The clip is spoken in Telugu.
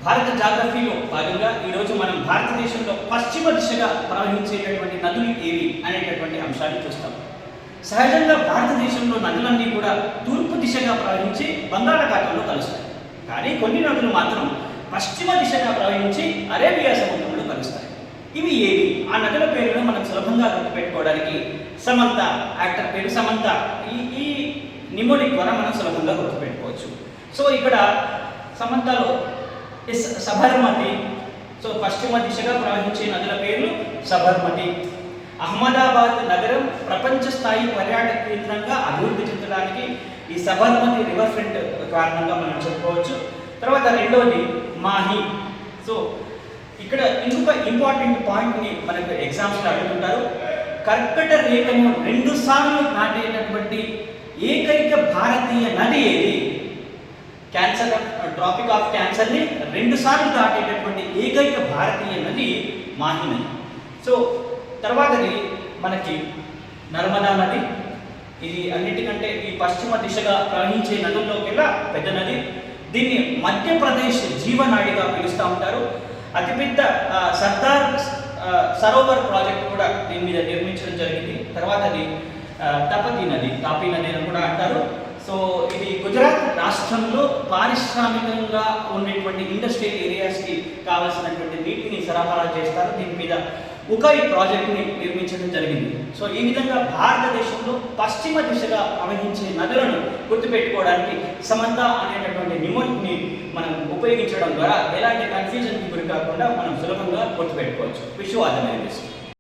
భారత జాగ్రఫీలో భాగంగా ఈరోజు మనం భారతదేశంలో పశ్చిమ దిశగా ప్రవహించేటటువంటి నదులు ఏవి అనేటటువంటి అంశాన్ని చూస్తాం. సహజంగా భారతదేశంలో నదులన్నీ కూడా తూర్పు దిశగా ప్రవహించి బంగాళాఖాతంలో కలుస్తాయి. కానీ కొన్ని నదులు మాత్రం పశ్చిమ దిశగా ప్రవహించి అరేబియా సముద్రంలో కలుస్తాయి. ఇవి ఏవి? ఆ నదుల పేరును మనం సులభంగా గుర్తుపెట్టుకోవడానికి సమంత, యాక్టర్ పేరు సమంత, ఈ నిమోనిక్ ద్వారా మనం సులభంగా గుర్తుపెట్టుకోవచ్చు. సో ఇక్కడ సమంతలో సబర్మతి, సో పశ్చిమ దిశగా ప్రవహించే నదుల పేర్లు సబర్మతి. అహ్మదాబాద్ నగరం ప్రపంచ స్థాయి పర్యాటక కేంద్రంగా అభివృద్ధి చెందడానికి ఈ సబర్మతి రివర్ ఫ్రంట్ కారణంగా మనం చెప్పుకోవచ్చు. తర్వాత రెండవది మాహి. సో ఇక్కడ ఇంకొక ఇంపార్టెంట్ పాయింట్ని మనకు ఎగ్జామ్స్లో అడుగుతుంటారు. కర్కట రేఖను 2 సార్లు దాటేటటువంటి ఏకైక భారతీయ నది ఏది? క్యాన్సర్, ట్రాపిక్ ఆఫ్ క్యాన్సర్ని 2 సార్లు దాటేటటువంటి ఏకైక భారతీయ నది మాహి నది. సో తర్వాతది మనకి నర్మదా నది. ఇది అన్నిటికంటే ఈ పశ్చిమ దిశగా ప్రవహించే నదుల్లోకెల్లా పెద్ద నది. దీన్ని మధ్యప్రదేశ్ జీవనాడిగా పిలుస్తూ ఉంటారు. అతిపెద్ద సర్దార్ సరోవర్ ప్రాజెక్ట్ కూడా దీని మీద నిర్మించడం జరిగింది. తర్వాతది తాపీ నది అని కూడా అంటారు. సో ఇది గుజరాత్ రాష్ట్రంలో పారిశ్రామికంగా ఉండేటువంటి ఇండస్ట్రియల్ ఏరియాస్కి కావాల్సినటువంటి నీటిని సరఫరా చేస్తారు. దీని మీద ఉకాయ్ ప్రాజెక్ట్ని నిర్మించడం జరిగింది. సో ఈ విధంగా భారతదేశంలో పశ్చిమ దిశగా ప్రవహించే నదులను గుర్తుపెట్టుకోవడానికి సమంత అనేటటువంటి నిమోనిక్ని మనం ఉపయోగించడం ద్వారా ఎలాంటి కన్ఫ్యూజన్కి గురి కాకుండా మనం సులభంగా గుర్తుపెట్టుకోవచ్చు. Wish you all the very best.